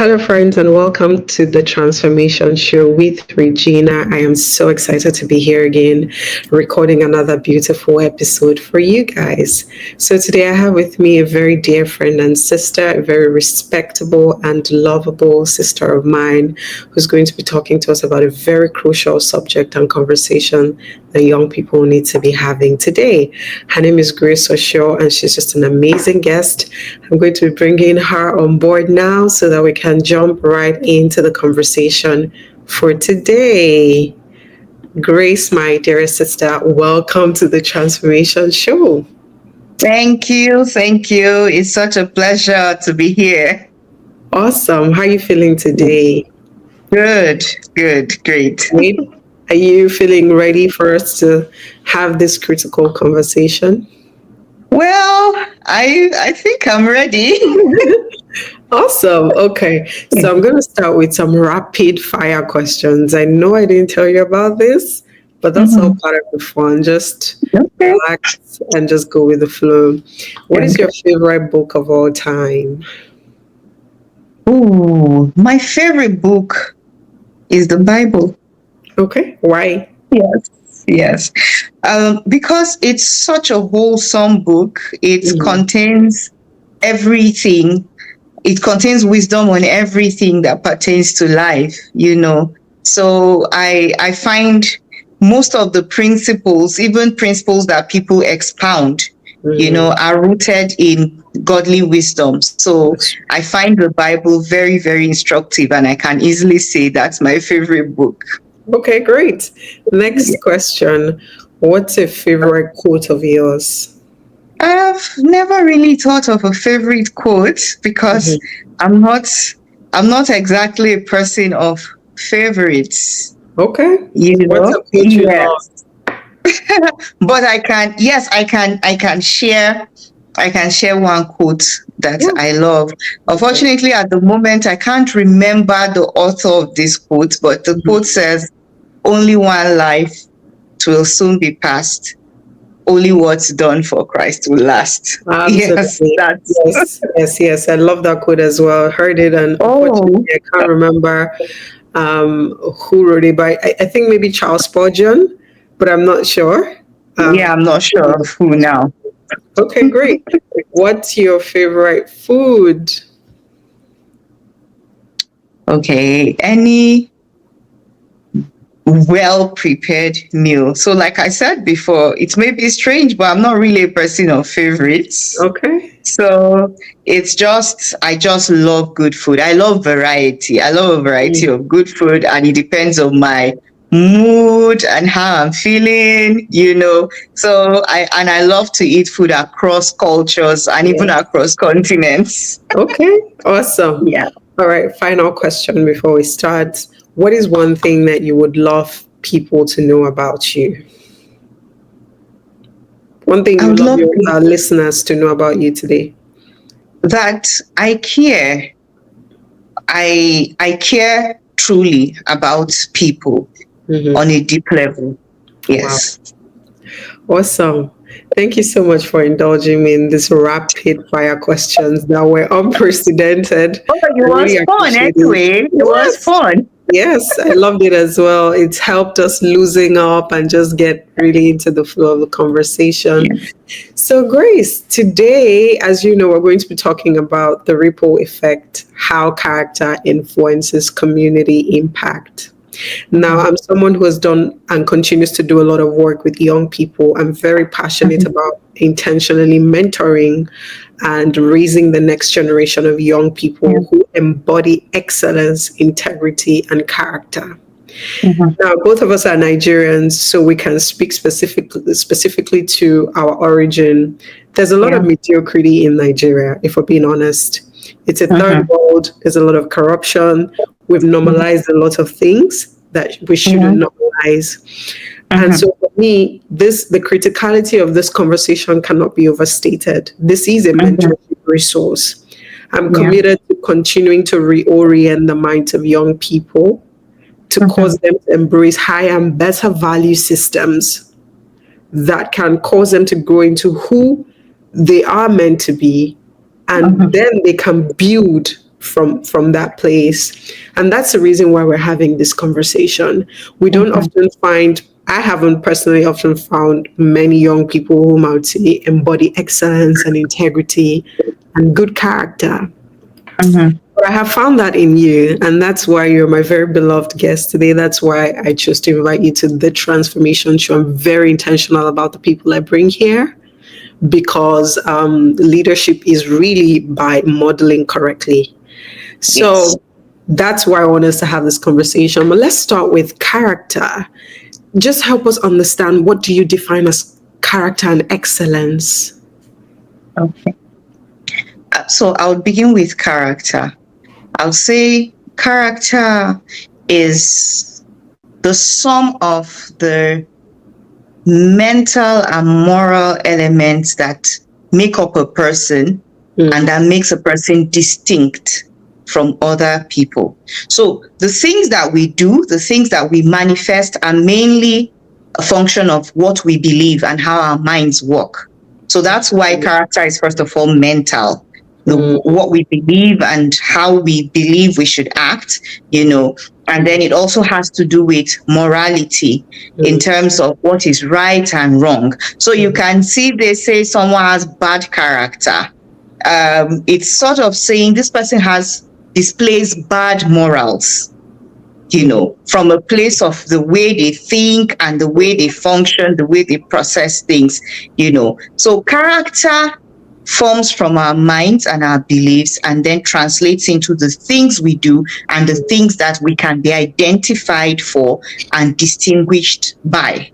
Hello, friends, and welcome to the Transformation Show with Regina. I am so excited to be here again, recording another beautiful episode for you guys. So, today I have with me a very dear friend and sister, a very respectable and lovable sister of mine, who's going to be talking to us about a very crucial subject and conversation that young people need to be having today. Her name is Sewuese Orshio, and she's just an amazing guest. I'm going to be bringing her on board now so that we can jump right into the conversation for today. Grace, my dear sister, welcome to the Transformation Show. Thank you. Thank you. It's such a pleasure to be here. Awesome. How are you feeling today? Good, great. Great. Are you feeling ready for us to have this critical conversation? Well, I think I'm ready. Awesome. Okay. So I'm going to start with some rapid fire questions. I know I didn't tell you about this, but that's all part of the fun. Just Okay. relax and just go with the flow. What is your favorite book of all time? Ooh, my favorite book is the Bible. Okay. Why? Yes. Because it's such a wholesome book. It contains everything. It contains wisdom on everything that pertains to life, So I find most of the principles, even principles that people expound, are rooted in godly wisdom. So I find the Bible very, very instructive, and I can easily say that's my favorite book. Okay, great. Next question. What's a favorite quote of yours? I've never really thought of a favorite quote because I'm not exactly a person of favorites. Okay. What's a quote you love? But I can share one quote that I love. Unfortunately, at the moment, I can't remember the author of this quote, but the quote says, "Only one life will soon be passed. Only what's done for Christ will last." Absolutely. Yes. I love that quote as well. Heard it, and unfortunately, I can't remember who wrote it, but I think maybe Charles Spurgeon, but I'm not sure. I'm not sure of who now. Okay, great. What's your favorite food? Okay, any well-prepared meal. So like I said before, it may be strange, but I'm not really a person of favorites. Okay. So I just love good food. I love variety. I love a variety of good food, and it depends on my mood and how I'm feeling, So I love to eat food across cultures and even across continents. Okay, awesome. Yeah. All right, final question before we start. What is one thing that you would love people to know about you? One thing you would love our listeners to know about you today? That I care. I care truly about people on a deep level. Yes. Wow. Awesome. Thank you so much for indulging me in these rapid fire questions that were unprecedented. Oh, it was fun anyway. It was fun. Yes, I loved it as well. It's helped us loosen up and just get really into the flow of the conversation. So, Grace, today, as you know, we're going to be talking about the ripple effect, how character influences community impact. Now, I'm someone who has done and continues to do a lot of work with young people. I'm very passionate about intentionally mentoring and raising the next generation of young people who embody excellence, integrity, and character. Now, both of us are Nigerians, so we can speak specifically to our origin. There's a lot of mediocrity in Nigeria, if we're being honest. It's a third world. There's a lot of corruption. We've normalized a lot of things that we shouldn't normalize. And so for me, the criticality of this conversation cannot be overstated. This is a mentorship resource. I'm committed to continuing to reorient the minds of young people to cause them to embrace higher and better value systems that can cause them to grow into who they are meant to be, and then they can build from that place. And that's the reason why we're having this conversation. We don't often find, I haven't personally often found many young people whom I would say embody excellence and integrity and good character. Mhm. But I have found that in you, and that's why you're my very beloved guest today. That's why I chose to invite you to the Transformation Show. I'm very intentional about the people I bring here, because leadership is really by modeling correctly. So Yes. that's why I want us to have this conversation. But let's start with character. Just help us understand, what do you define as character and excellence? Okay. So I'll begin with character. I'll say character is the sum of the mental and moral elements that make up a person and that makes a person distinct from other people. So the things that we do, the things that we manifest, are mainly a function of what we believe and how our minds work. So that's why character is first of all mental. What we believe and how we believe we should act, and then it also has to do with morality in terms of what is right and wrong. So you can see they say someone has bad character. It's sort of saying this person displays bad morals, from a place of the way they think and the way they function, the way they process things, So character forms from our minds and our beliefs and then translates into the things we do and the things that we can be identified for and distinguished by,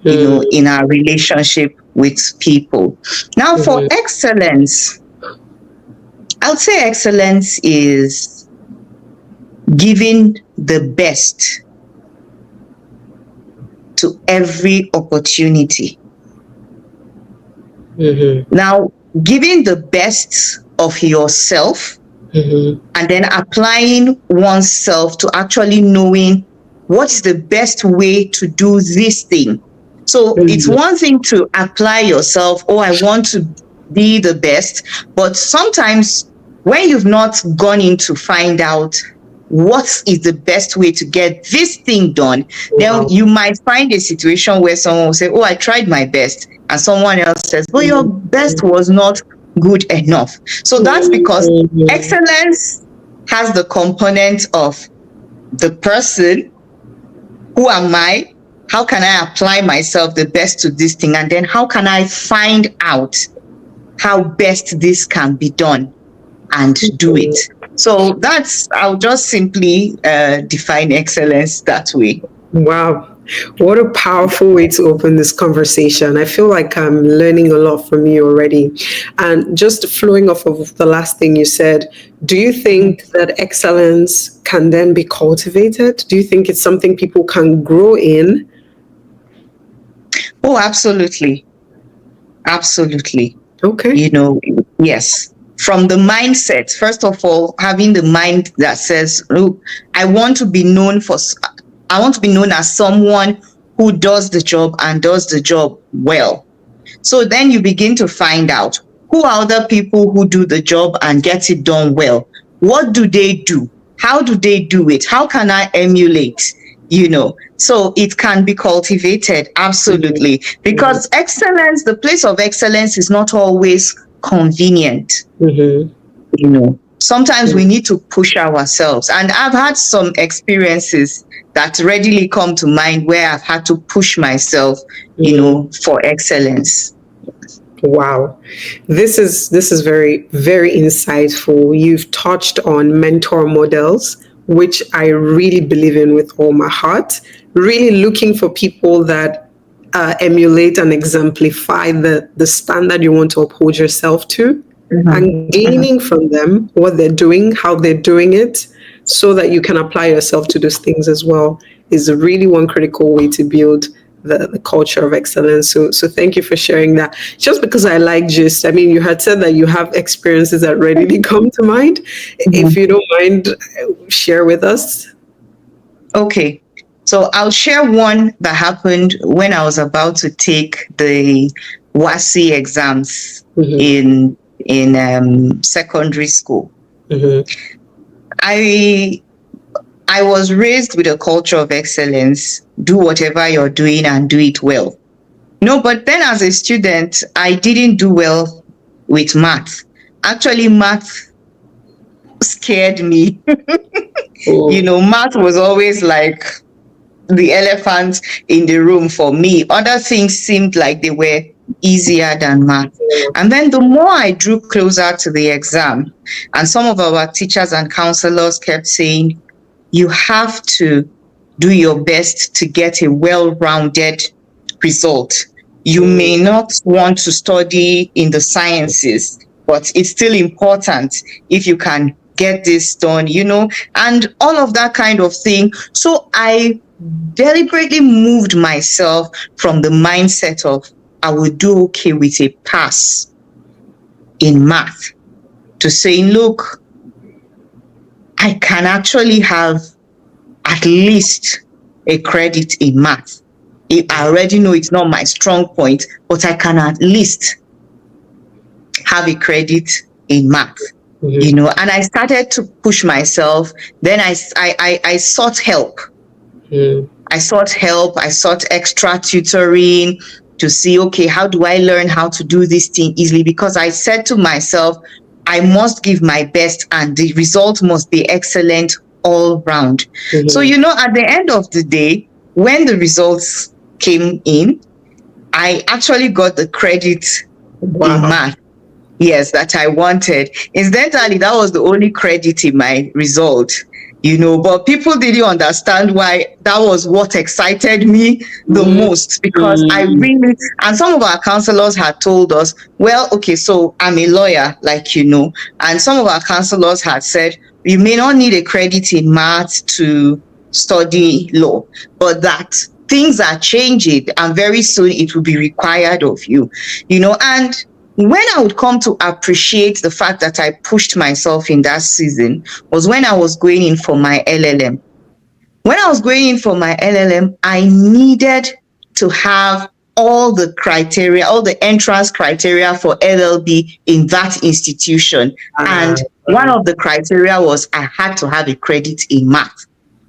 in our relationship with people. Now, for excellence, I would say excellence is giving the best to every opportunity. Now, giving the best of yourself and then applying oneself to actually knowing what's the best way to do this thing. So it's one thing to apply yourself, I want to be the best, but sometimes when you've not gone in to find out what is the best way to get this thing done, then you might find a situation where someone will say, I tried my best. And someone else says, but your best was not good enough. So that's because excellence has the component of the person. Who am I? How can I apply myself the best to this thing? And then how can I find out how best this can be done and do it? So I'll just simply define excellence that way. Wow. What a powerful way to open this conversation. I feel like I'm learning a lot from you already. And just flowing off of the last thing you said, do you think that excellence can then be cultivated? Do you think it's something people can grow in? Oh, absolutely. Absolutely. Okay. Yes. From the mindset, first of all, having the mind that says, look, I want to be known as someone who does the job and does the job well. So then you begin to find out who are other people who do the job and get it done well. What do they do? How do they do it? How can I emulate? So it can be cultivated, absolutely. Because excellence, the place of excellence is not always convenient. Sometimes we need to push ourselves. And I've had some experiences that readily come to mind where I've had to push myself, for excellence. Wow. This is very, very insightful. You've touched on mentor models, which I really believe in with all my heart. Really looking for people that emulate and exemplify the standard you want to uphold yourself to, and gaining from them what they're doing, how they're doing it, so that you can apply yourself to those things as well, is really one critical way to build the culture of excellence. So thank you for sharing that. Just because I like gist, I mean, you had said that you have experiences that readily come to mind. If you don't mind, share with us. Okay. So I'll share one that happened when I was about to take the WASI exams in secondary school. I I was raised with a culture of excellence. Do whatever you're doing and do it well. No, but then as a student, I didn't do well with math. Actually, math scared me. Oh, Math was always like the elephant in the room for me. Other things seemed like they were easier than math. And then the more I drew closer to the exam, and some of our teachers and counselors kept saying, you have to do your best to get a well rounded result. You may not want to study in the sciences, but it's still important if you can get this done, and all of that kind of thing. So I deliberately moved myself from the mindset of I would do okay with a pass in math to saying, look, I can actually have at least a credit in math. I already know it's not my strong point, but I can at least have a credit in math. And I started to push myself. Then I sought help. I sought help. I sought extra tutoring to see, okay, how do I learn how to do this thing easily? Because I said to myself, I must give my best and the result must be excellent all round. So, at the end of the day, when the results came in, I actually got the credit in math. Yes, that I wanted. Incidentally, that was the only credit in my result, but people didn't understand why that was what excited me the most, because I really, and some of our counselors had told us, well, okay, so I'm a lawyer, and some of our counselors had said, you may not need a credit in math to study law, but that things are changing and very soon it will be required of you, and when I would come to appreciate the fact that I pushed myself in that season was when I was going in for my LLM. When I was going in for my LLM, I needed to have all the criteria, all the entrance criteria for LLB in that institution. And one of the criteria was I had to have a credit in math.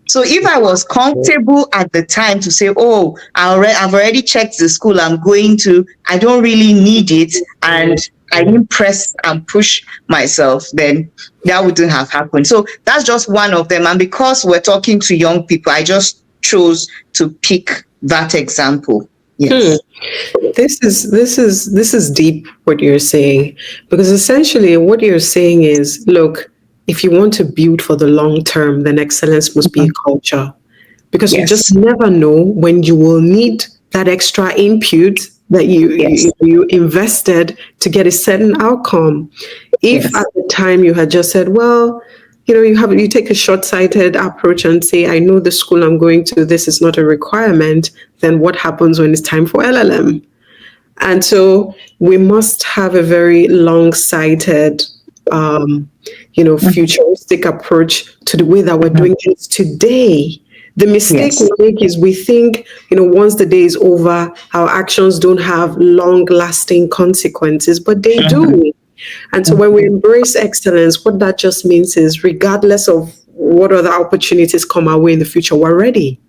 So if I was comfortable at the time to say, oh, I've already checked the school I'm going to, I don't really need it, and I didn't press and push myself, then that wouldn't have happened. So that's just one of them. And because we're talking to young people, I just chose to pick that example. Yes. This is deep what you're saying, because essentially what you're saying is, look, if you want to build for the long term, then excellence must be a culture, because you just never know when you will need that extra input that you invested to get a certain outcome. If at the time you had just said, well, you take a short-sighted approach and say, I know the school I'm going to, this is not a requirement, then what happens when it's time for LLM? And so we must have a very long-sighted futuristic approach to the way that we're doing things today. The mistake we make is we think, once the day is over, our actions don't have long-lasting consequences, but they do. And so when we embrace excellence, what that just means is, regardless of what other opportunities come our way in the future, we're ready.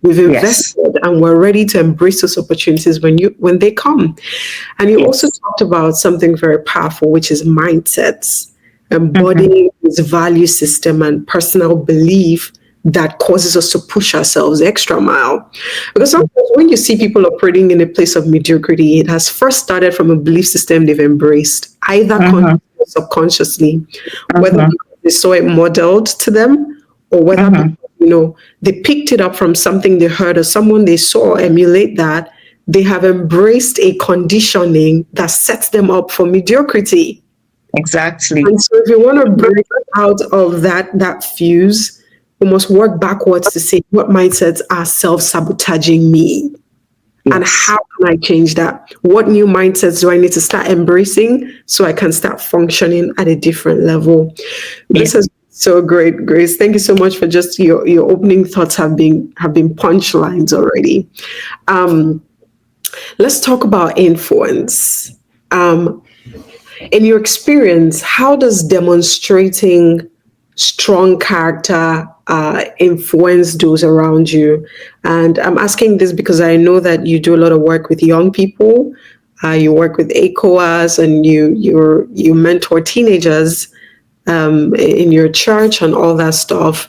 We've invested and we're ready to embrace those opportunities when they come. And you also talked about something very powerful, which is mindsets, embodying this value system and personal belief that causes us to push ourselves the extra mile. Because sometimes when you see people operating in a place of mediocrity, it has first started from a belief system they've embraced, either consciously or subconsciously, whether they saw it modeled to them, or whether they picked it up from something they heard or someone they saw emulate that. They have embraced a conditioning that sets them up for mediocrity. Exactly. And so if you want to break out of that fuse, we must work backwards to say, what mindsets are self-sabotaging me? And how can I change that? What new mindsets do I need to start embracing so I can start functioning at a different level? This is so great, Grace. Thank you so much for just your opening thoughts have been punchlines already. Let's talk about influence. In your experience, how does demonstrating strong character influence those around you? And I'm asking this because I know that you do a lot of work with young people. You work with ECOWAS, and you mentor teenagers in your church and all that stuff.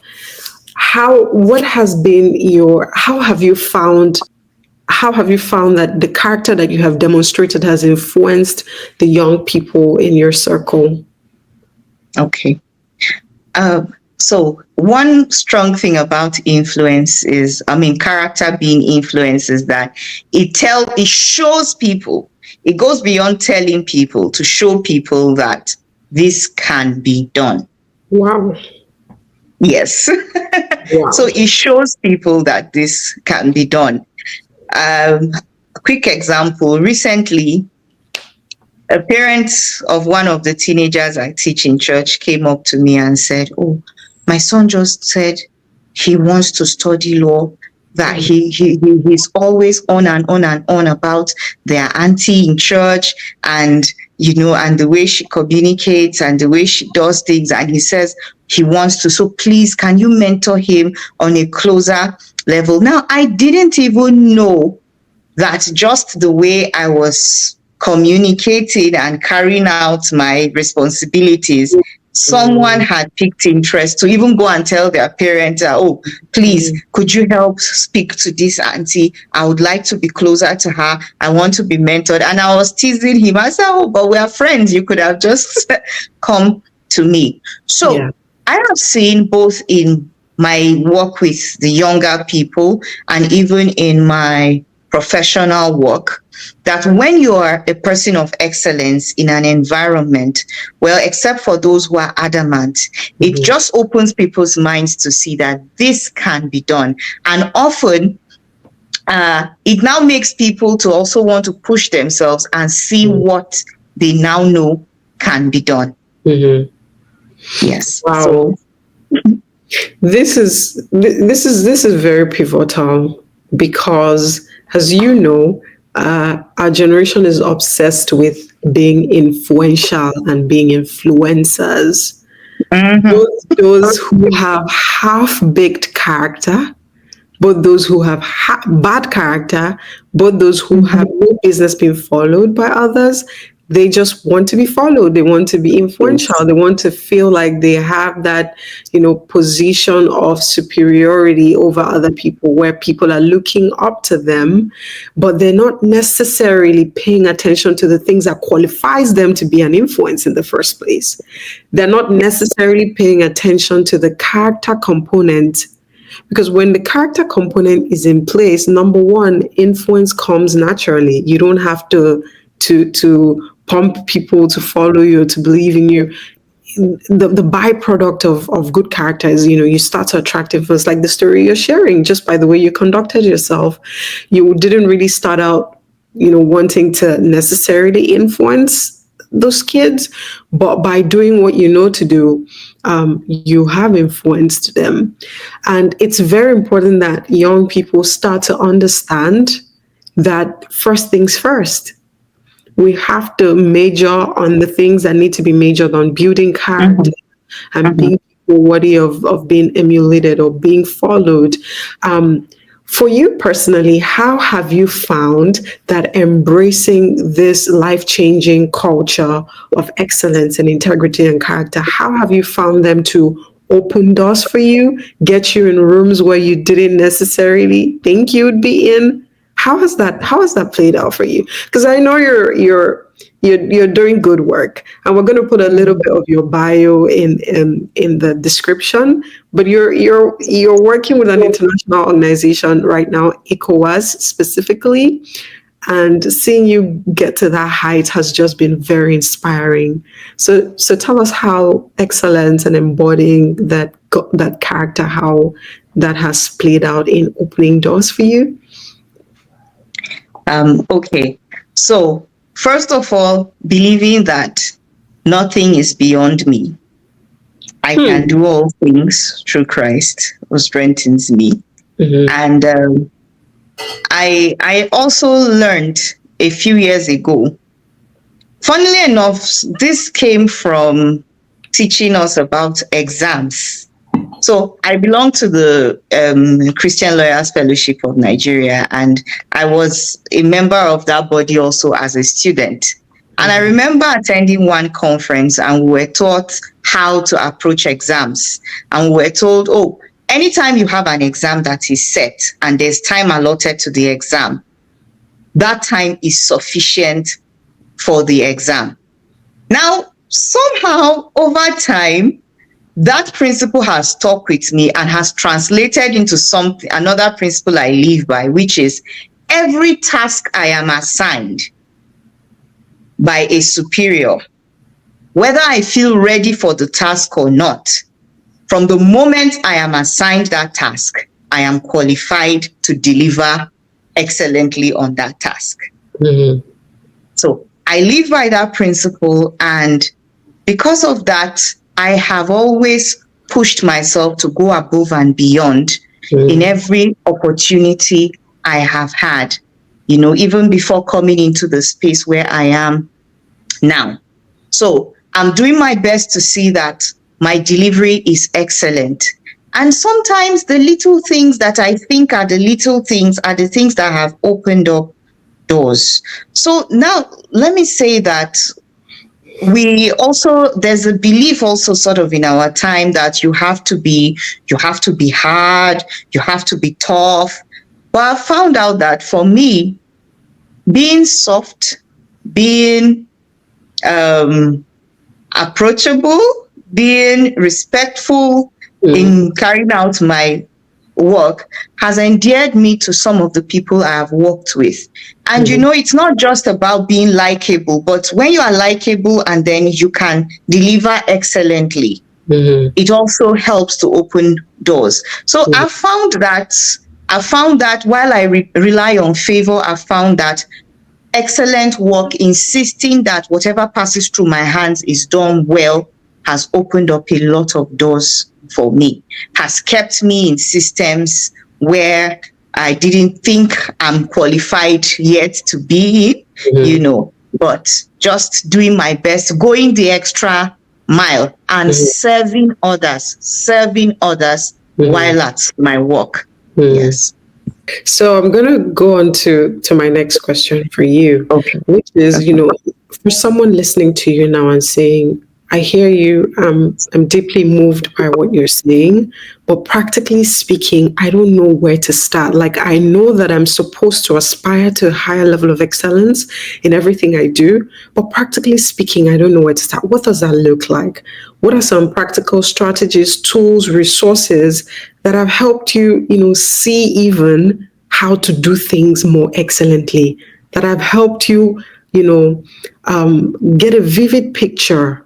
What has been how have you found that the character that you have demonstrated has influenced the young people in your circle? Okay. So one strong thing about influence is, character being influence is that it shows people, it goes beyond telling people to show people that this can be done. Wow. Yes. Wow. So it shows people that this can be done. A quick example, recently, a parent of one of the teenagers I teach in church came up to me and said, "Oh, my son just said he wants to study law, that he's always on and on and on about their auntie in church, and and the way she communicates and the way she does things, and he says he wants to, so please, can you mentor him on a closer level?" Now, I didn't even know that just the way I was communicating and carrying out my responsibilities, someone had picked interest to even go and tell their parents, "Oh, please, could you help speak to this auntie? I would like to be closer to her. I want to be mentored." And I was teasing him. I said, "Oh, but we are friends. You could have just come to me." So yeah. I have seen both in my work with the younger people and even in my professional work, that when you are a person of excellence in an environment, well, except for those who are adamant, it just opens people's minds to see that this can be done. And often, it now makes people to also want to push themselves and see what they now know can be done. Yes. Wow. So, this is very pivotal, because, as you know, our generation is obsessed with being influential and being influencers. Those who have half-baked character, both those who have bad character, both those who have no business being followed by others. They just want to be followed. They want to be influential. They want to feel like they have that, position of superiority over other people, where people are looking up to them, but they're not necessarily paying attention to the things that qualifies them to be an influence in the first place. They're not necessarily paying attention to the character component, because when the character component is in place, number one, influence comes naturally. You don't have to pump people to follow you, to believe in you. The byproduct of good character is, you start to attract influence, like the story you're sharing, just by the way you conducted yourself. You didn't really start out, wanting to necessarily influence those kids, but by doing what you know to do, you have influenced them. And it's very important that young people start to understand that first things first. We have to major on the things that need to be majored on: building character and being people worthy of being emulated or being followed. For you personally, how have you found that embracing this life-changing culture of excellence and integrity and character, how have you found them to open doors for you, get you in rooms where you didn't necessarily think you'd be in? How has that played out for you? Because I know you're doing good work, and we're going to put a little bit of your bio in the description. But you're working with an international organization right now, ECOWAS specifically, and seeing you get to that height has just been very inspiring. So tell us how excellence and embodying that character, how that has played out in opening doors for you. Okay, so first of all, believing that nothing is beyond me. I can do all things through Christ who strengthens me. And I also learned a few years ago, funnily enough, this came from teaching us about exams. So I belong to the Christian Lawyers Fellowship of Nigeria, and I was a member of that body also as a student. And I remember attending one conference, and we were taught how to approach exams. And we were told, oh, anytime you have an exam that is set and there's time allotted to the exam, that time is sufficient for the exam. Now, somehow over time, that principle has stuck with me and has translated into another principle I live by, which is every task I am assigned by a superior, whether I feel ready for the task or not, from the moment I am assigned that task, I am qualified to deliver excellently on that task. Mm-hmm. So I live by that principle, and because of that, I have always pushed myself to go above and beyond in every opportunity I have had, even before coming into the space where I am now. So I'm doing my best to see that my delivery is excellent. And sometimes the little things that I think are the little things are the things that have opened up doors. So now let me say that there's a belief also sort of in our time that you have to be hard, you have to be tough. But I found out that for me, being soft, being approachable, being respectful in carrying out my work has endeared me to some of the people I have worked with. And it's not just about being likable, but when you are likable and then you can deliver excellently, it also helps to open doors. So I found that while I rely on favor, I found that excellent work, insisting that whatever passes through my hands is done well, has opened up a lot of doors for me, has kept me in systems where I didn't think I'm qualified yet to be in, but just doing my best, going the extra mile and serving others while at my work. Yes. So I'm going to go on to my next question for you, which is, for someone listening to you now and saying, I hear you, I'm deeply moved by what you're saying, but practically speaking, I don't know where to start. Like, I know that I'm supposed to aspire to a higher level of excellence in everything I do, but practically speaking, I don't know where to start. What does that look like? What are some practical strategies, tools, resources that have helped you, see even how to do things more excellently, that have helped you, get a vivid picture?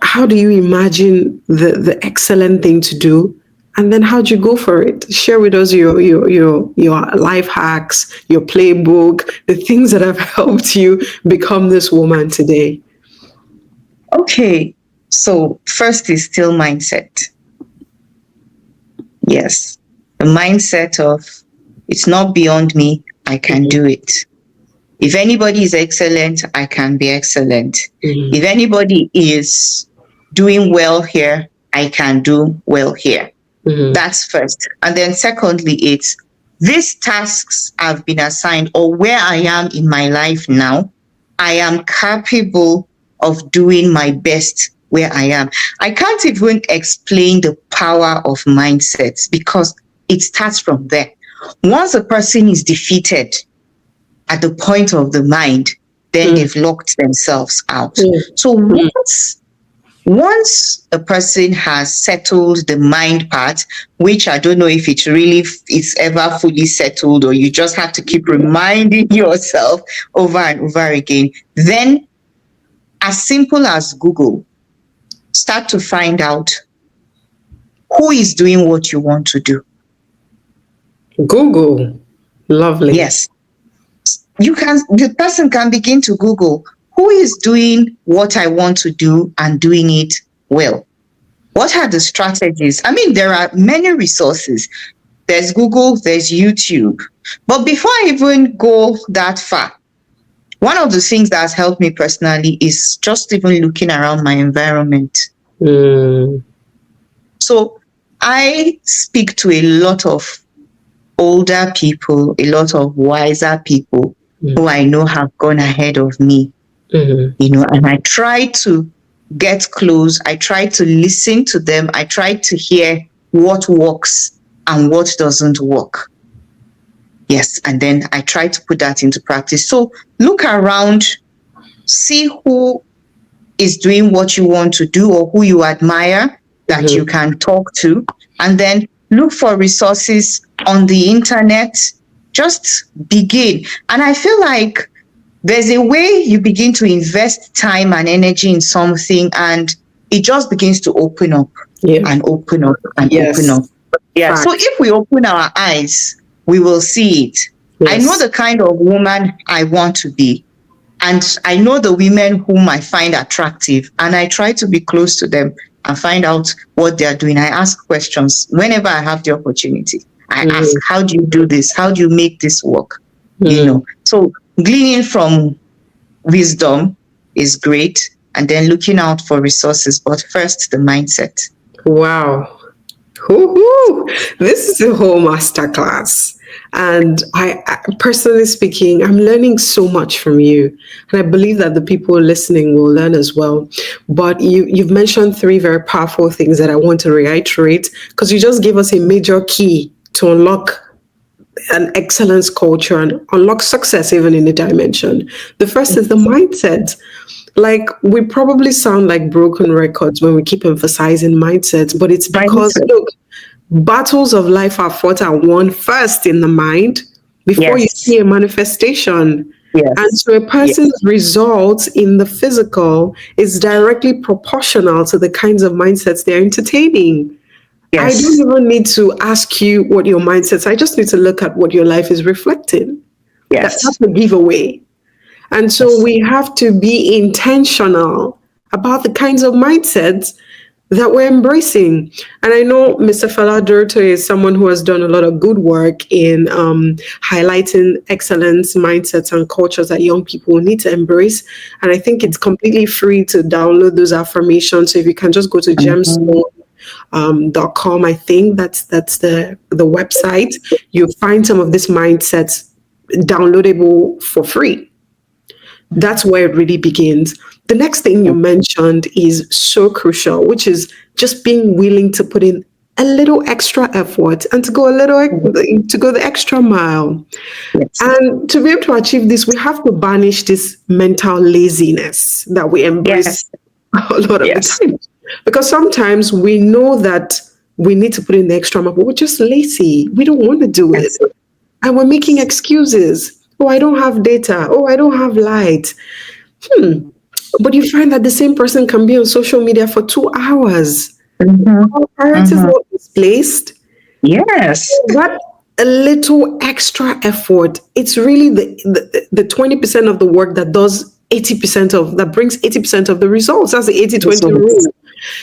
How do you imagine the excellent thing to do? And then how do you go for it? Share with us your life hacks, your playbook, the things that have helped you become this woman today. Okay. So first is still mindset. Yes. The mindset of it's not beyond me. I can do it. If anybody is excellent, I can be excellent. If anybody is doing well here, I can do well here. That's first. And then secondly, it's these tasks I've been assigned, or where I am in my life now, I am capable of doing my best where I am. I can't even explain the power of mindsets because it starts from there. Once a person is defeated at the point of the mind, then they've locked themselves out. So once a person has settled the mind part, which I don't know if it's ever fully settled, or you just have to keep reminding yourself over and over again, then as simple as Google, start to find out who is doing what you want to do. Google. Lovely. Yes. The person can begin to Google who is doing what I want to do and doing it well. What are the strategies? I mean, there are many resources. There's Google, there's YouTube. But before I even go that far, One of the things that has helped me personally is just even looking around my environment. Mm. So I speak to a lot of older people, a lot of wiser people who I know have gone ahead of me, and I try to get close. I try to listen to them. I try to hear what works and what doesn't work. Yes, and then I try to put that into practice. So look around, see who is doing what you want to do or who you admire that you can talk to, and then look for resources on the internet. Just begin. And I feel like there's a way you begin to invest time and energy in something, and it just begins to open up and open up and open up. Yeah. So if we open our eyes, we will see it. I know the kind of woman I want to be. And I know the women whom I find attractive, and I try to be close to them and find out what they are doing. I ask questions whenever I have the opportunity. I ask, how do you do this? How do you make this work? So gleaning from wisdom is great, and then looking out for resources, but first the mindset. Wow. Woo-hoo. This is a whole masterclass. And personally speaking, I'm learning so much from you. And I believe that the people listening will learn as well. But you've mentioned three very powerful things that I want to reiterate, because you just gave us a major key to unlock an excellence culture and unlock success even in a dimension. The first is the mindset. Like, we probably sound like broken records when we keep emphasizing mindsets, but it's because, look, battles of life are fought and won first in the mind before you see a manifestation. And so a person's results in the physical is directly proportional to the kinds of mindsets they're entertaining. I don't even need to ask you what your mindsets. I just need to look at what your life is reflecting. That's the giveaway. And so we have to be intentional about the kinds of mindsets that we're embracing. And I know Mr. Faladurto is someone who has done a lot of good work in highlighting excellence mindsets and cultures that young people need to embrace. And I think it's completely free to download those affirmations. So if you can just go to gemstone.com, I think that's the website. You'll find some of these mindsets downloadable for free. That's where it really begins. The next thing you mentioned is so crucial, which is just being willing to put in a little extra effort and to go the extra mile. And to be able to achieve this, we have to banish this mental laziness that we embrace a lot of the time. Because sometimes we know that we need to put in the extra mile, but we're just lazy. We don't want to do it. And we're making excuses. Oh, I don't have data. Oh, I don't have light. But you find that the same person can be on social media for 2 hours. Our priorities are misplaced. That a little extra effort, it's really the 20% of the work that brings 80% of the results. That's the 80-20 rule.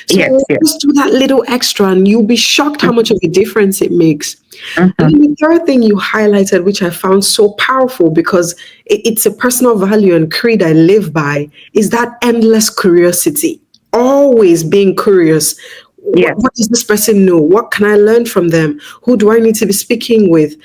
So just do that little extra and you'll be shocked how much of a difference it makes. And the third thing you highlighted, which I found so powerful because it's a personal value and creed I live by, is that endless curiosity. Always being curious. What does this person know? What can I learn from them? Who do I need to be speaking with?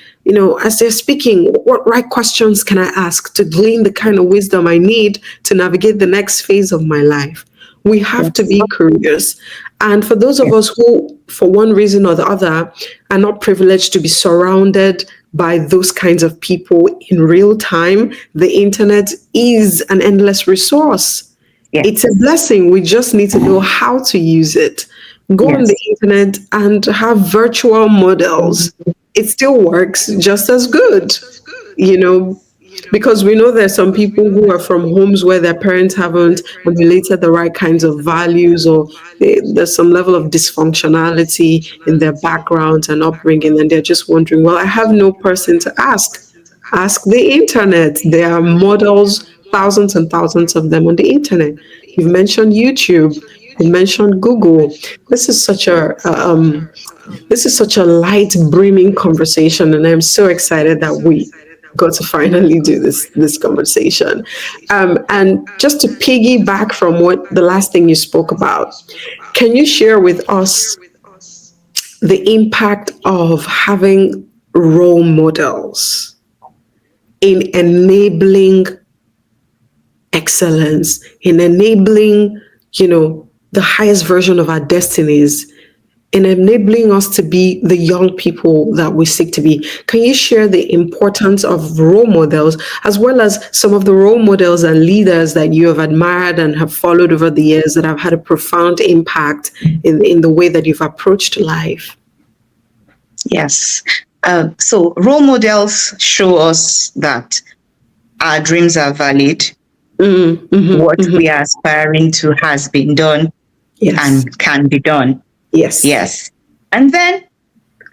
As they're speaking, what right questions can I ask to glean the kind of wisdom I need to navigate the next phase of my life? We have to be curious. And for those of us who, for one reason or the other, are not privileged to be surrounded by those kinds of people in real time, the internet is an endless resource. It's a blessing. We just need to know how to use it. Go on the internet and have virtual models. It still works just as good, because we know there's some people who are from homes where their parents haven't related the right kinds of values, or there's some level of dysfunctionality in their backgrounds and upbringing, and they're just wondering, well, I have no person to ask. Ask the internet. There are models, thousands and thousands of them on the internet. You've mentioned YouTube. You mentioned Google. This is such a light, brimming conversation, and I'm so excited that got to finally do this conversation. And just to piggyback from what the last thing you spoke about, can you share with us the impact of having role models in enabling excellence, in enabling, the highest version of our destinies, in enabling us to be the young people that we seek to be? Can you share the importance of role models, as well as some of the role models and leaders that you have admired and have followed over the years that have had a profound impact in the way that you've approached life? Yes. So role models show us that our dreams are valid. What we are aspiring to has been done Yes. and can be done. Yes. Yes. And then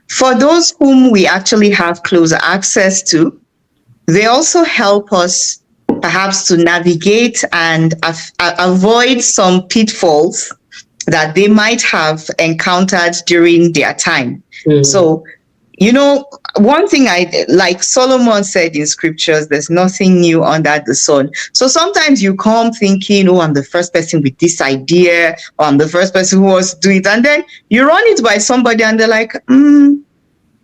for those whom we actually have closer access to, they also help us perhaps to navigate and avoid some pitfalls that they might have encountered during their time. So, one thing like Solomon said in scriptures, there's nothing new under the sun. So sometimes you come thinking, oh, I'm the first person with this idea, or I'm the first person who wants to do it. And then you run it by somebody and they're like,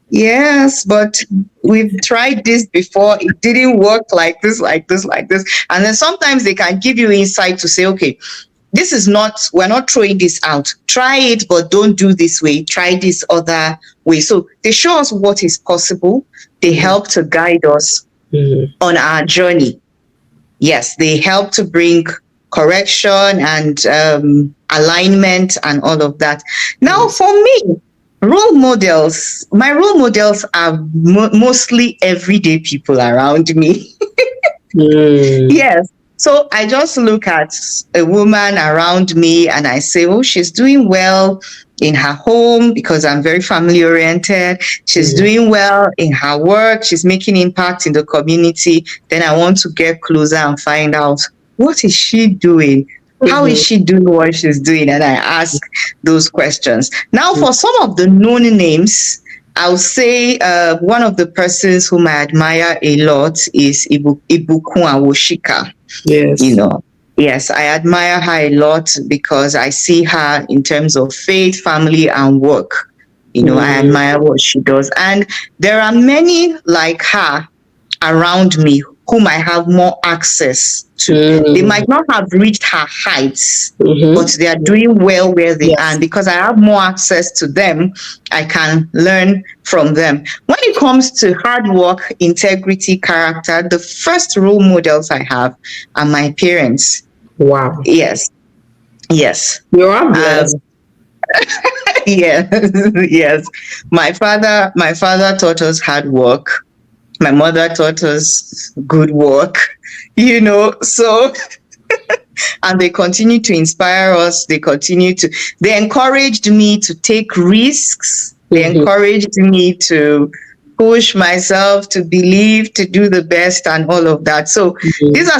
yes, but we've tried this before. It didn't work like this, like this, like this. And then sometimes they can give you insight to say, okay, we're not throwing this out. Try it, but don't do this way. Try this other way. So they show us what is possible. They help to guide us on our journey. Yes, they help to bring correction and alignment and all of that. Now, for me, my role models are mostly everyday people around me. Yes. So I just look at a woman around me and I say, oh, she's doing well in her home because I'm very family oriented. She's doing well in her work. She's making impact in the community. Then I want to get closer and find out, what is she doing? How is she doing what she's doing? And I ask those questions. Now, for some of the known names, I'll say one of the persons whom I admire a lot is Ibukun Awoshika. Yes. Yes, I admire her a lot because I see her in terms of faith, family, and work. I admire what she does. And there are many like her around me whom I have more access to. They might not have reached her heights, but they are doing well where they are. And because I have more access to them, I can learn from them. When it comes to hard work, integrity, character, the first role models I have are my parents. Wow. Yes. You are blessed. Yes. My father taught us hard work. My mother taught us good work, so and they continue to inspire us. They encouraged me to take risks. They encouraged me to push myself, to believe, to do the best and all of that. So these are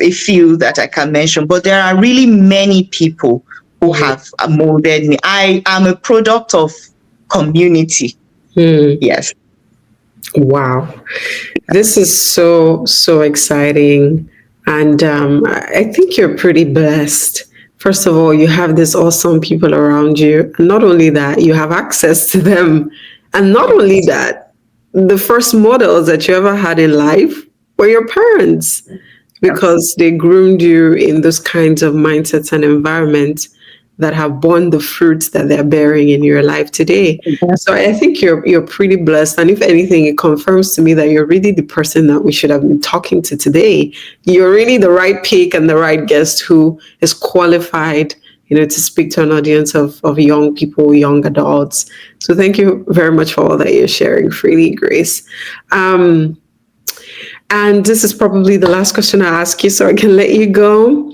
a few that I can mention, but there are really many people who have molded me. I am a product of community. Yes. Wow. This is so exciting. And I think you're pretty blessed. First of all, you have these awesome people around you. And not only that, you have access to them. And not only that, the first models that you ever had in life were your parents, because they groomed you in those kinds of mindsets and environments that have borne the fruits that they're bearing in your life today. So I think you're pretty blessed. And if anything, it confirms to me that you're really the person that we should have been talking to today. You're really the right pick and the right guest who is qualified, to speak to an audience of young people, young adults. So thank you very much for all that you're sharing freely, Grace. And this is probably the last question I ask you, so I can let you go.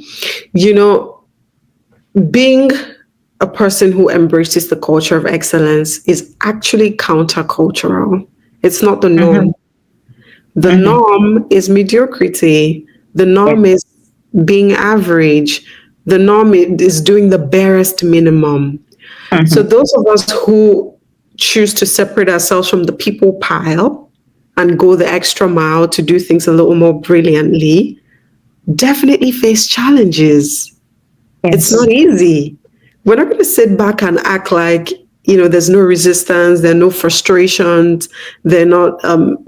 Being a person who embraces the culture of excellence is actually countercultural. It's not the norm. The norm is mediocrity. The norm is being average. The norm is doing the barest minimum. So those of us who choose to separate ourselves from the people pile and go the extra mile to do things a little more brilliantly definitely face challenges. It's Yes. not easy. We're not going to sit back and act like, there's no resistance, there are no frustrations, there are not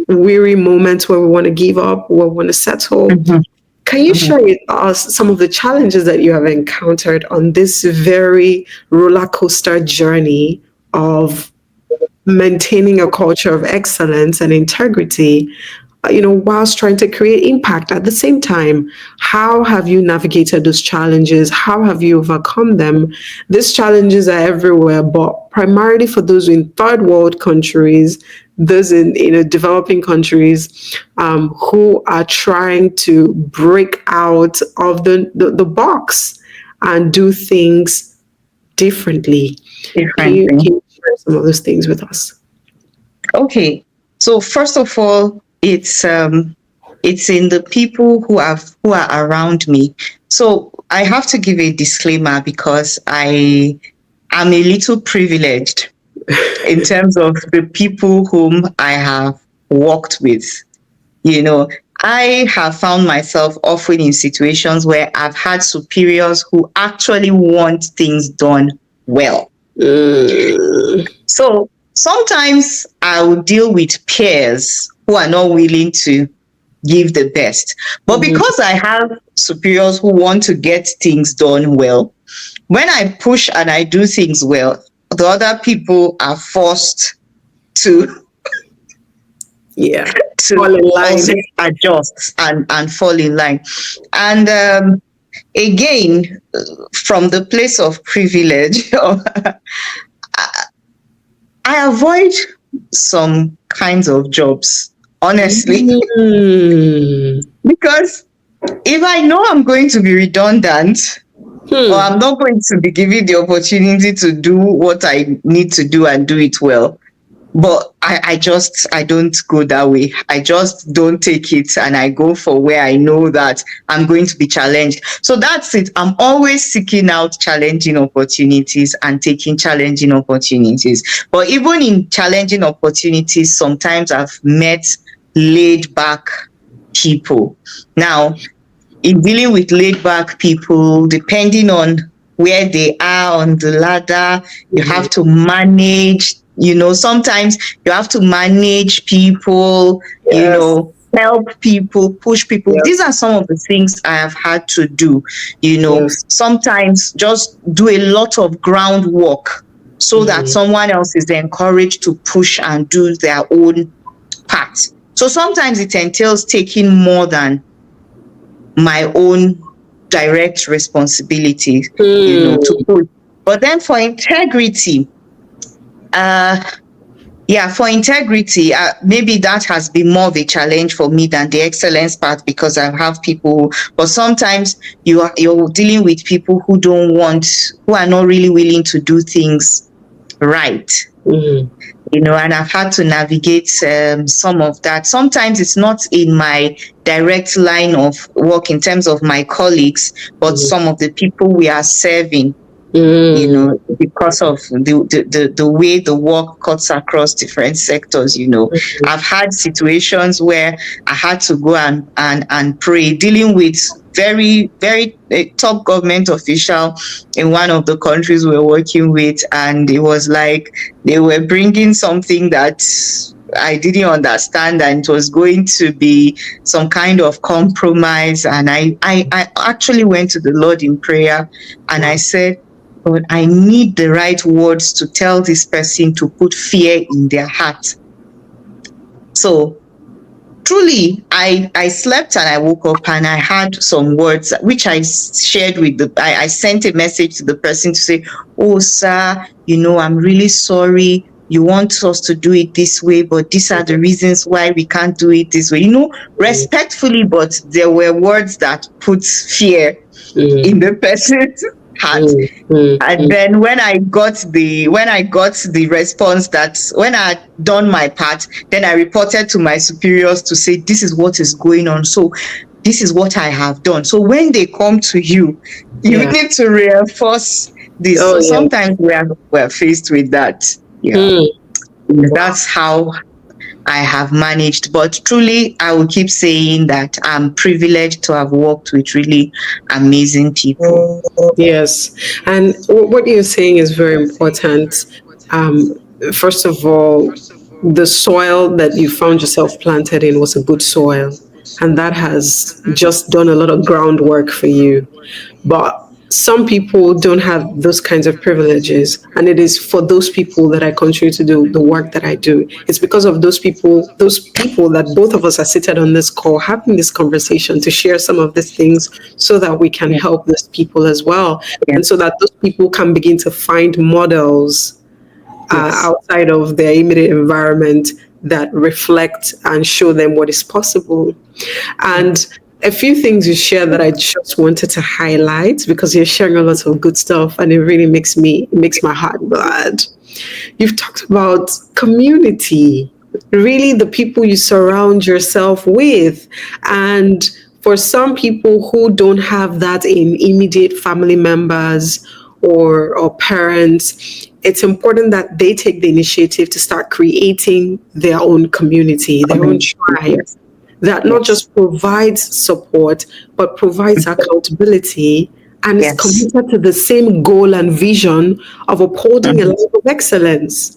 weary moments where we want to give up, where we want to settle. Mhm. Can you Mhm. share with us some of the challenges that you have encountered on this very roller coaster journey of maintaining a culture of excellence and integrity, whilst trying to create impact at the same time? How have you navigated those challenges? How have you overcome them? These challenges are everywhere, but primarily for those in third world countries, those in developing countries, who are trying to break out of the box and do things differently. Can you, Differently. can you share some of those things with us? Okay. So first of all, it's in the people who are around me. So I have to give a disclaimer because I am a little privileged in terms of the people whom I have worked with. You know, I have found myself often in situations where I've had superiors who actually want things done well. Mm, So sometimes I will deal with peers who are not willing to give the best. But mhm. because I have superiors who want to get things done well, when I push and I do things well, the other people are forced to Yeah. to Fall in also line. adjust and fall in line. And again, from the place of privilege, I avoid some kinds of jobs, honestly, Mm. because if I know I'm going to be redundant or Hmm. I'm not going to be given the opportunity to do what I need to do and do it well, but I don't go that way. I just don't take it and I go for where I know that I'm going to be challenged. So that's it. I'm always seeking out challenging opportunities and taking challenging opportunities. But even in challenging opportunities, sometimes I've met laid back people. Now, in dealing with laid back people, depending on where they are on the ladder, you Mhm. have to manage, sometimes you have to manage people, Yes. help people, push people. Yes. These are some of the things I have had to do, Yes. sometimes just do a lot of groundwork so that Mhm. someone else is encouraged to push and do their own part. So sometimes it entails taking more than my own direct responsibility, to Hmm. put. But then for integrity, uh, yeah, for integrity, maybe that has been more of a challenge for me than the excellence part because I have people. But sometimes you're dealing with people who are not really willing to do things right. Mhm. And I've had to navigate some of that. Sometimes it's not in my direct line of work in terms of my colleagues, but Mhm. some of the people we are serving, Mm. because of the way the work cuts across different sectors. I've had situations where I had to go and pray, dealing with very, very top government official in one of the countries we're working with, and it was like they were bringing something that I didn't understand, and it was going to be some kind of compromise. And I actually went to the Lord in prayer and I Wow. said, but I need the right words to tell this person to put fear in their heart. So truly, I slept and I woke up and I had some words which I shared with I sent a message to the person to say, oh, sir, I'm really sorry. You want us to do it this way, but these are the reasons why we can't do it this way. Mhm. Respectfully, but there were words that put fear in Mhm. the person's heart. Mhm. And Mhm. then when I got the response that when I had done my part, then I reported to my superiors to say this is what is going on. So this is what I have done. So when they come to you, you Yeah. need to reinforce this. Oh So yes. sometimes we're faced with that. Yeah. Hmm. Wow. That's how I have managed. But truly, I will keep saying that I'm privileged to have worked with really amazing people. Yes. And what you're saying is very important. Um, First of all, the soil that you found yourself planted in was a good soil. And that has just done a lot of groundwork for you. But some people don't have those kinds of privileges. And it is for those people that I continue to do the work that I do. It's because of those people that both of us are seated on this call having this conversation to share some of these things so that we can Yes, help those people as well. yes, And so that those people can begin to find models yes. outside of their immediate environment that reflect and show them what is possible. Yes. And a few things you share that I just wanted to highlight because you're sharing a lot of good stuff and it really makes my heart glad. You've talked about community, really the people you surround yourself with. And for some people who don't have that in immediate family members or parents, it's important that they take the initiative to start creating their own community, their own Community. tribe Yes, that not yes, just provides support, but provides accountability and is yes. committed to the same goal and vision of upholding a Mhm. life of excellence.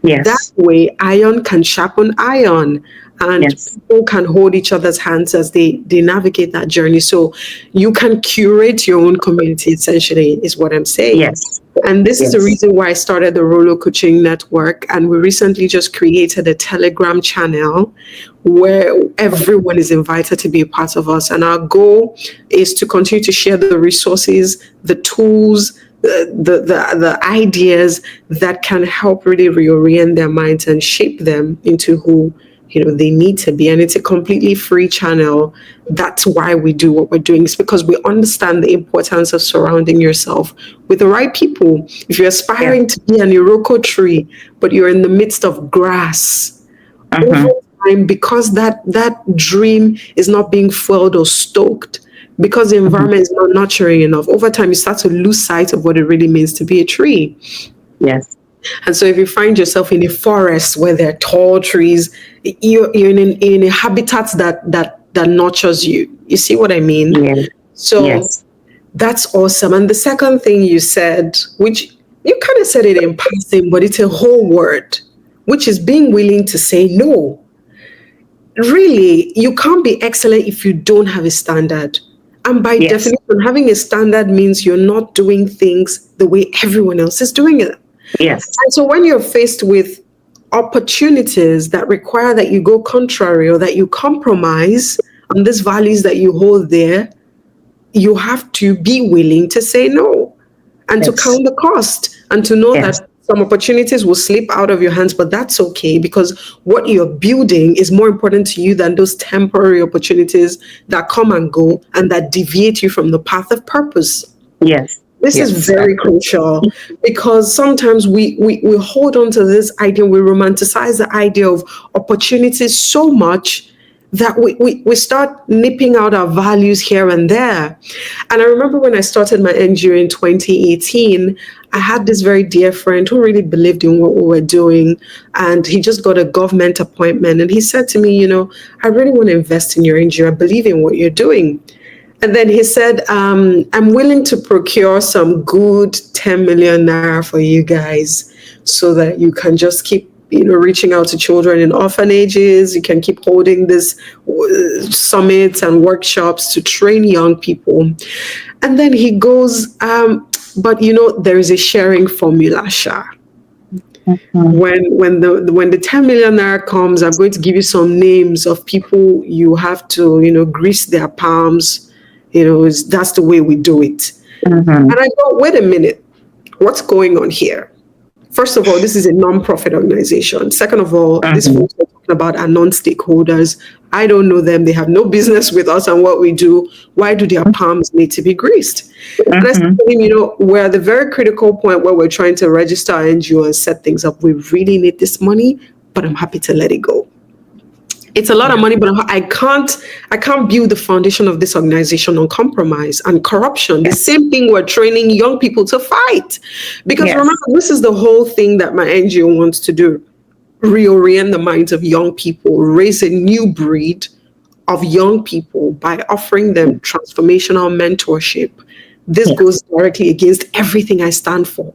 That Yes, way, iron can sharpen iron and yes, people can hold each other's hands as they navigate that journey. So you can curate your own community, essentially, is what I'm saying. yes, And this is the yes. reason why I started the Rolo Coaching Network. And we recently just created a Telegram channel where everyone is invited to be a part of us. And our goal is to continue to share the resources, the tools, the ideas that can help really reorient their minds and shape them into who they need to be. And it's a completely free channel. That's why we do what we're doing. It's because we understand the importance of surrounding yourself with the right people. If you're Yeah. aspiring to be an Iroko tree, but you're in the midst of grass, over Uh-huh. time, because that dream is not being fueled or stoked, because the Uh-huh. environment is not nurturing enough, over time you start to lose sight of what it really means to be a tree. Yes. And so if you find yourself in a forest where there are tall trees, you're in a habitat that nurtures you. You see what I mean? Yes. So Yes. that's awesome. And the second thing you said, which you kind of said it in passing, but it's a whole word, which is being willing to say no. Really, you can't be excellent if you don't have a standard. And by Yes. definition, having a standard means you're not doing things the way everyone else is doing it. Yes. And so when you're faced with opportunities that require that you go contrary or that you compromise on these values that you hold there, you have to be willing to say no and to Yes. count the cost and to know Yes. that some opportunities will slip out of your hands, but that's okay because what you're building is more important to you than those temporary opportunities that come and go and that deviate you from the path of purpose. Yes. This is Yes. very crucial because sometimes we hold on to this idea, we romanticize the idea of opportunities so much that we start nipping out our values here and there. And I remember when I started my NGO in 2018, I had this very dear friend who really believed in what we were doing. And he just got a government appointment. And he said to me, I really want to invest in your NGO. I believe in what you're doing. And then he said, I'm willing to procure some good 10 million naira for you guys so that you can just keep, reaching out to children in orphanages. You can keep holding these summits and workshops to train young people. And then he goes, but there is a sharing formula, Sha. Mhm. When the 10 million naira comes, I'm going to give you some names of people you have to, grease their palms. That's the way we do it. Mhm. And I go, wait a minute, what's going on here? First of all, this is a non-profit organization. Second of all, these Mhm. folks we're talking about are non-stakeholders. I don't know them. They have no business with us and what we do. Why do their palms need to be greased? And I said Mhm. to him, we're at the very critical point where we're trying to register our NGO and set things up. We really need this money, but I'm happy to let it go. It's a lot of Yeah. money, but I can't build the foundation of this organization on compromise and corruption. The Yes. same thing we're training young people to fight. Because remember, Yes. this is the whole thing that my NGO wants to do. reorient the minds of young people, raise a new breed of young people by offering them transformational mentorship. This Yeah. goes directly against everything I stand for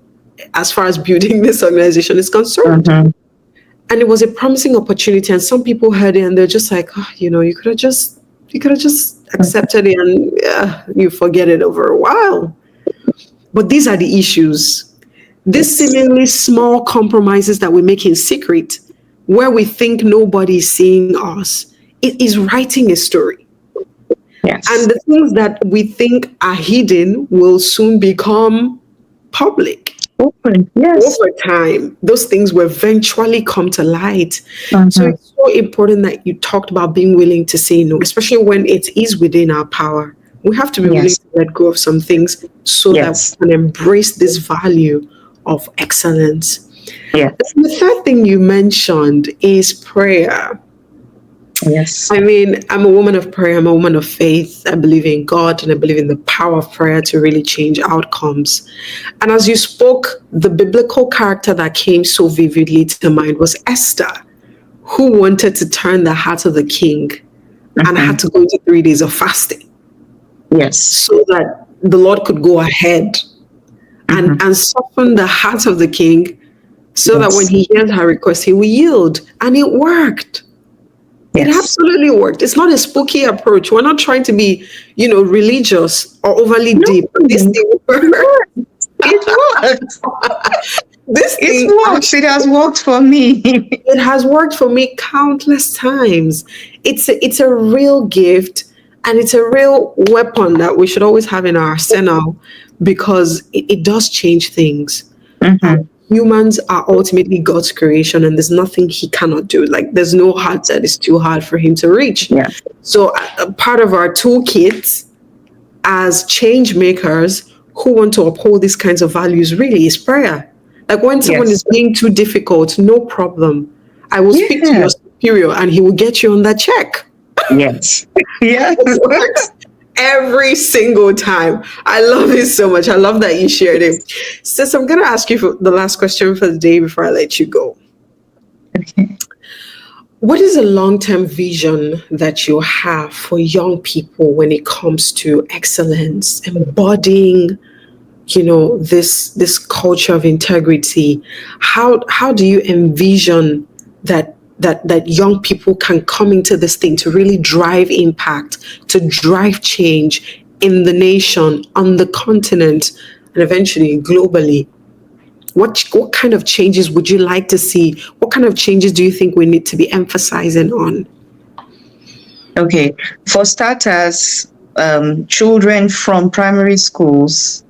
as far as building this organization is concerned. Mhm. And it was a promising opportunity. And some people heard it and they're just like, oh, you could have just accepted it and you forget it over a while. But these are the issues. These Yes. seemingly small compromises that we make in secret, where we think nobody is seeing us, it is writing a story. Yes. And the things that we think are hidden will soon become public. Open. Yes. Over time, those things will eventually come to light. So Mhm. it's so important that you talked about being willing to say no, especially when it is within our power. We have to be willing Yes. to let go of some things so that Yes. we can embrace this value of excellence. Yes. The third thing you mentioned is prayer. Yes. I mean, I'm a woman of prayer, I'm a woman of faith. I believe in God and I believe in the power of prayer to really change outcomes. And as you spoke, the biblical character that came so vividly to mind was Esther, who wanted to turn the heart of the king and had Mhm. to go into 3 days of fasting Yes. so that the Lord could go ahead Mhm. and soften the heart of the king so that when Yes. he hears her request, he will yield. And it worked. It Yes. absolutely worked. It's not a spooky approach. We're not trying to be, religious or overly No. deep. This thing It works. works. It works. This It thing works. It has worked for me. it has worked for me countless times. It's a real gift and it's a real weapon that we should always have in our arsenal because it does change things. Um, Mhm. Humans are ultimately God's creation, and there's nothing He cannot do. Like, there's no heart that is too hard for Him to reach. Yeah. So, a part of our toolkit as change makers who want to uphold these kinds of values really is prayer. Like, when someone is Yes. being too difficult, no problem. I will speak to your Yeah. superior, and he will get you on that check. Yes. Yes. It works every single time. I love it so much. I love that you shared it. Sis, I'm going to ask you for the last question for the day before I let you go. Okay. What is a long-term vision that you have for young people when it comes to excellence, embodying, this culture of integrity? How do you envision that young people can come into this thing to really drive impact, to drive change in the nation, on the continent, and eventually globally? What kind of changes would you like to see? What kind of changes do you think we need to be emphasizing on? Okay. For starters, children from primary schools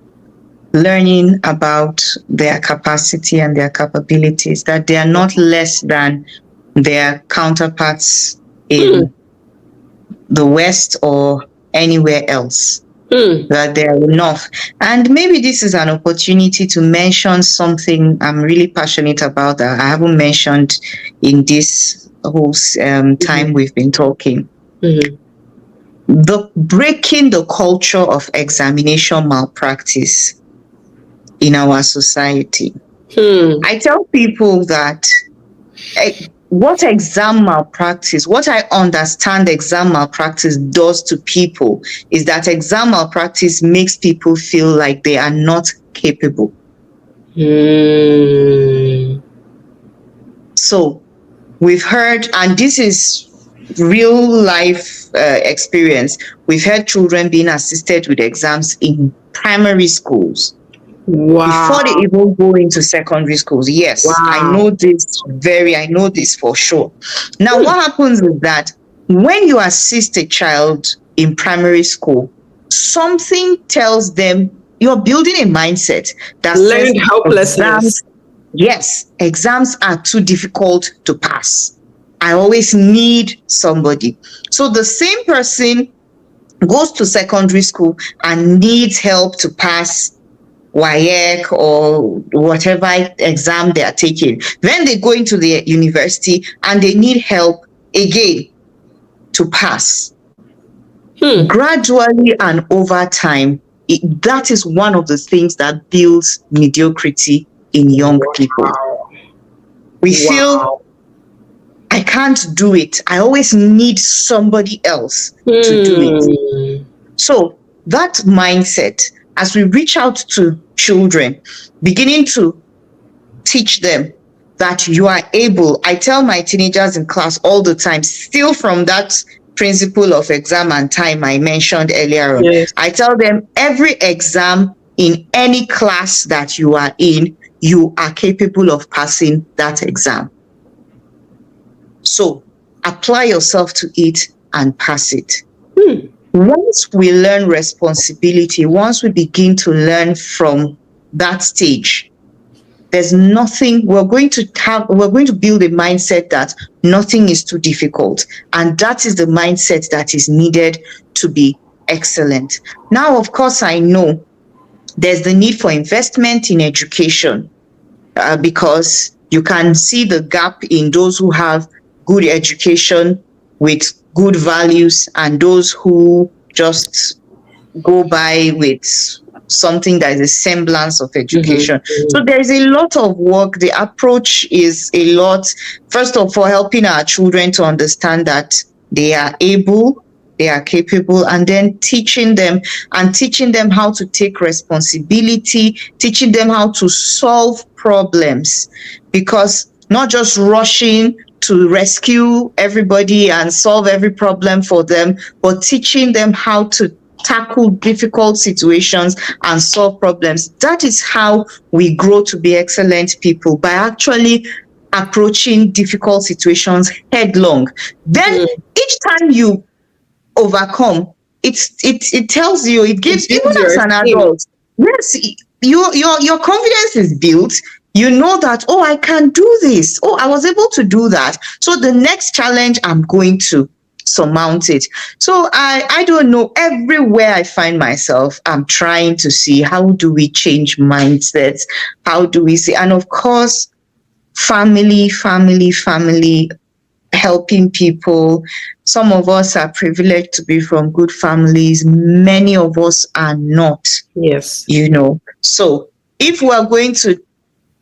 learning about their capacity and their capabilities, that they are not less than their counterparts Hmm, in the West or anywhere else, hmm, that they are enough. And maybe this is an opportunity to mention something I'm really passionate about that I haven't mentioned in this whole time mhm, we've been talking. mhm. The breaking the culture of examination malpractice in our society. Hmm. I tell people that what exam malpractice, what I understand exam malpractice does to people is that exam malpractice makes people feel like they are not capable. Hmm. So we've heard, and this is real life experience, we've had children being assisted with exams in primary schools before they Wow. even go into secondary schools. Yes, Wow. I know this for sure. Now, Hmm. what happens is that when you assist a child in primary school, something tells them you're building a mindset that says Learned helplessness. exams, yes, exams are too difficult to pass. I always need somebody. So the same person goes to secondary school and needs help to pass WAEC or whatever exam they are taking. Then they go into the university and they need help again to pass. Hmm. Gradually and over time, that is one of the things that builds mediocrity in young people. Wow. We feel Wow. I can't do it. I always need somebody else to do it. Hmm. So that mindset, as we reach out to children, beginning to teach them that you are able. I tell my teenagers in class all the time, still from that principle of exam and time I mentioned earlier on. Yes. I tell them every exam in any class that you are in, you are capable of passing that exam. So apply yourself to it and pass it. Hmm. Once we learn responsibility, once we begin to learn from that stage, there's nothing we're going to build a mindset that nothing is too difficult. And that is the mindset that is needed to be excellent. Now, of course, I know there's the need for investment in education, because you can see the gap in those who have good education with good values and those who just go by with something that is a semblance of education. So there is a lot of work. The approach is a lot. First of all, helping our children to understand that they are able, they are capable, and then teaching them how to take responsibility, teaching them how to solve problems, because not just rushing to rescue everybody and solve every problem for them, but teaching them how to tackle difficult situations and solve problems. That is how we grow to be excellent people, by actually approaching difficult situations headlong. Then each time you overcome, it tells you, it It gives, even builds your as an esteem. adult, yes, your confidence is built. You know that, oh, I can do this. Oh, I was able to do that. So the next challenge, I'm going to surmount it. So I don't know, everywhere I find myself, I'm trying to see how do we change mindsets? How do we see? And of course, family, helping people. Some of us are privileged to be from good families. Many of us are not, Yes. So if we're going to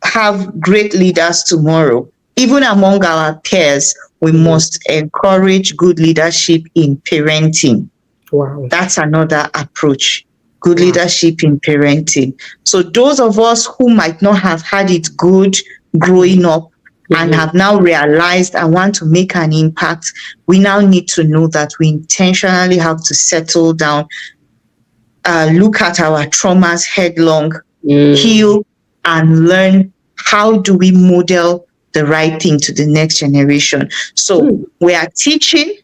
have great leaders tomorrow, even among our peers, we must encourage good leadership in parenting. Wow. That's another approach. Good Wow. leadership in parenting. So those of us who might not have had it good growing up and have now realized and want to make an impact, we now need to know that we intentionally have to settle down, look at our traumas headlong, heal, and learn how do we model the right thing to the next generation. So we are teaching,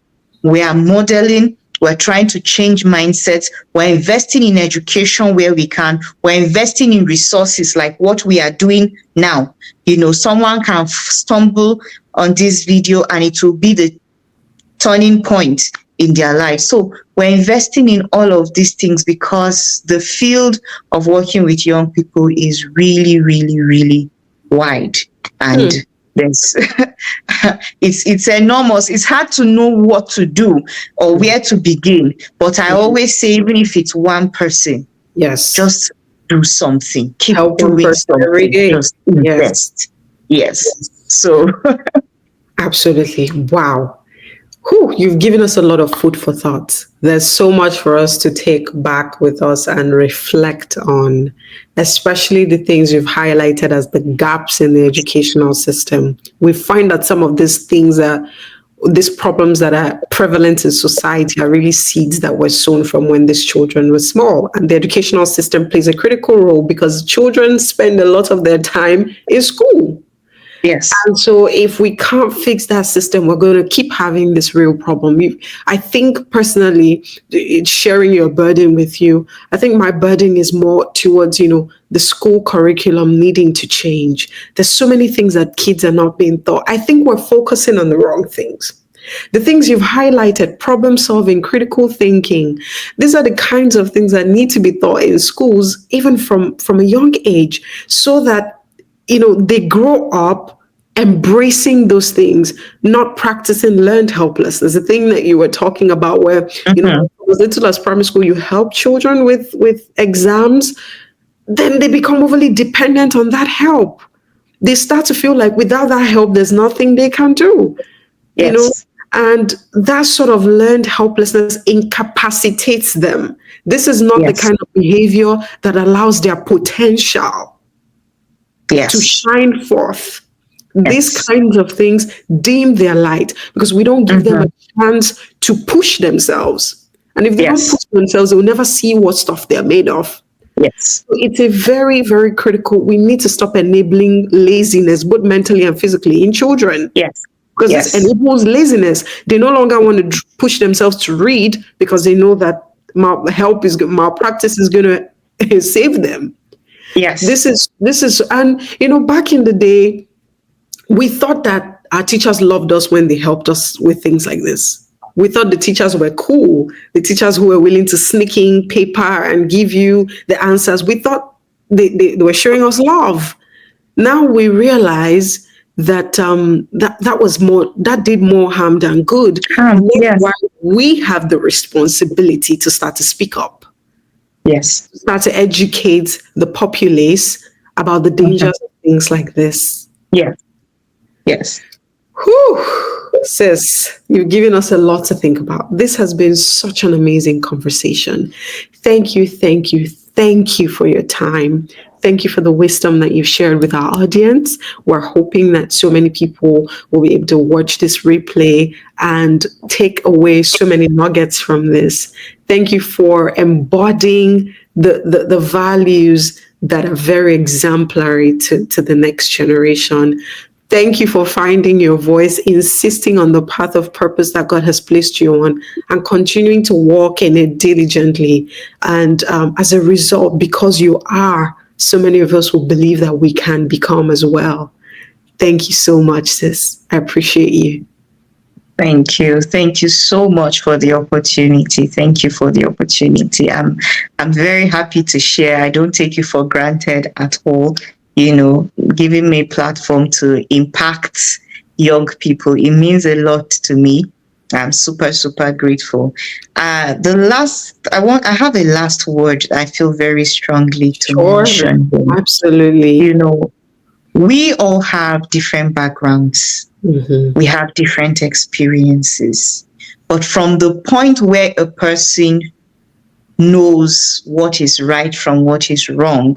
we are modeling, we're trying to change mindsets, we're investing in education where we can, we're investing in resources like what we are doing now. Someone can stumble on this video and it will be the turning point in their life. So we're investing in all of these things because the field of working with young people is really, really, really wide. And there's it's enormous. It's hard to know what to do or where to begin. But I always say, even if it's one person, Yes. just do something. Keep Help one doing person every something. day. Just invest. Yes. So Absolutely. Wow. Whew, you've given us a lot of food for thought. There's so much for us to take back with us and reflect on, especially the things you've highlighted as the gaps in the educational system. We find that some of these problems that are prevalent in society are really seeds that were sown from when these children were small. And the educational system plays a critical role because children spend a lot of their time in school. yes. And so if we can't fix that system, we're going to keep having this real problem. I think personally, it's sharing your burden with you. I think my burden is more towards, the school curriculum needing to change. There's so many things that kids are not being taught. I think we're focusing on the wrong things. The things you've highlighted, problem solving, critical thinking, these are the kinds of things that need to be taught in schools, even from a young age, so that they grow up embracing those things, not practicing learned helplessness. The thing that you were talking about where, as little as primary school, you help children with exams, then they become overly dependent on that help. They start to feel like without that help, there's nothing they can do. you know, Yes. and that sort of learned helplessness incapacitates them. This is not the Yes. kind of behavior that allows their potential to Yes. shine forth. These Yes. kinds of things dim their light because we don't give them a Mm-hmm. chance to push themselves. And if they don't Yes. push themselves, they will never see what stuff they're made of. Yes. So it's a very, very critical. We need to stop enabling laziness, both mentally and physically, in children, Yes. because this Yes. enables laziness. They no longer want to push themselves to read because they know that malpractice is going to save them. Yes. And back in the day, we thought that our teachers loved us when they helped us with things like this. We thought the teachers were cool, the teachers who were willing to sneak in paper and give you the answers. We thought they were showing us love. Now we realize that that did more harm than good. And that's Yes. why we have the responsibility to start to speak up, Yes. start to educate the populace about the Mhm. dangers of things like this. Yes. Yes. Whew, sis, you've given us a lot to think about. This has been such an amazing conversation. Thank you, thank you, thank you for your time. Thank you for the wisdom that you've shared with our audience. We're hoping that so many people will be able to watch this replay and take away so many nuggets from this. Thank you for embodying the values that are very exemplary to the next generation. Thank you for finding your voice, insisting on the path of purpose that God has placed you on, and continuing to walk in it diligently. And as a result, because you are, so many of us will believe that we can become as well. Thank you so much, sis. I appreciate you. Thank you. Thank you so much for the opportunity. Thank you for the opportunity. I'm very happy to share. I don't take you for granted at all. Giving me a platform to impact young people. It means a lot to me. I'm super, super grateful. I have a last word I feel very strongly to Sure, mention. absolutely. You know, we all have different backgrounds. Mhm. We have different experiences. But from the point where a person knows what is right from what is wrong,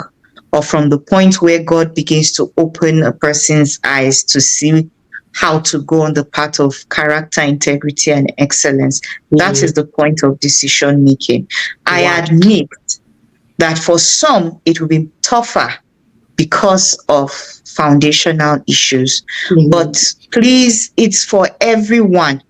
or from the point where God begins to open a person's eyes to see how to go on the path of character, integrity, and excellence, that Mhm. is the point of decision making. I Wow. admit that for some, it will be tougher because of foundational issues. Mhm. But please, it's for everyone.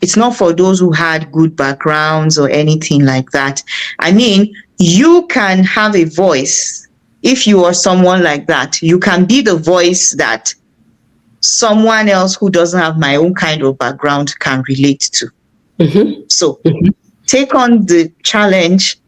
It's not for those who had good backgrounds or anything like that. I mean, you can have a voice. If you are someone like that, you can be the voice that someone else who doesn't have my own kind of background can relate to. Mhm. So Mhm. take on the challenge,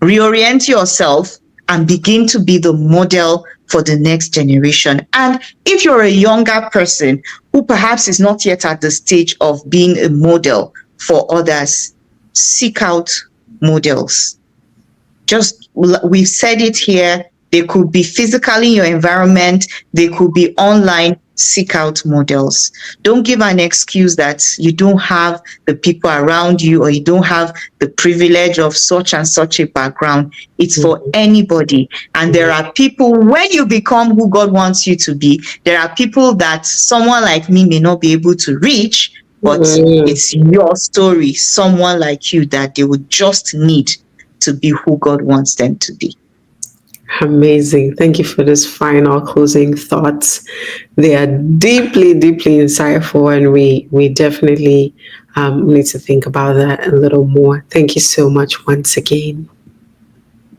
reorient yourself, and begin to be the model for the next generation. And if you're a younger person who perhaps is not yet at the stage of being a model for others, seek out models. Just, we've said it here, they could be physically in your environment, they could be online. Seek out models. Don't give an excuse that you don't have the people around you, or you don't have the privilege of such and such a background. It's for Mhm. anybody. And there are people, when you become who God wants you to be, there are people that someone like me may not be able to reach, but Mhm. it's your story, someone like you, that they would just need to be who God wants them to be. Amazing. Thank you for this final closing thoughts. They are deeply, deeply insightful, and we definitely need to think about that a little more. Thank you so much once again.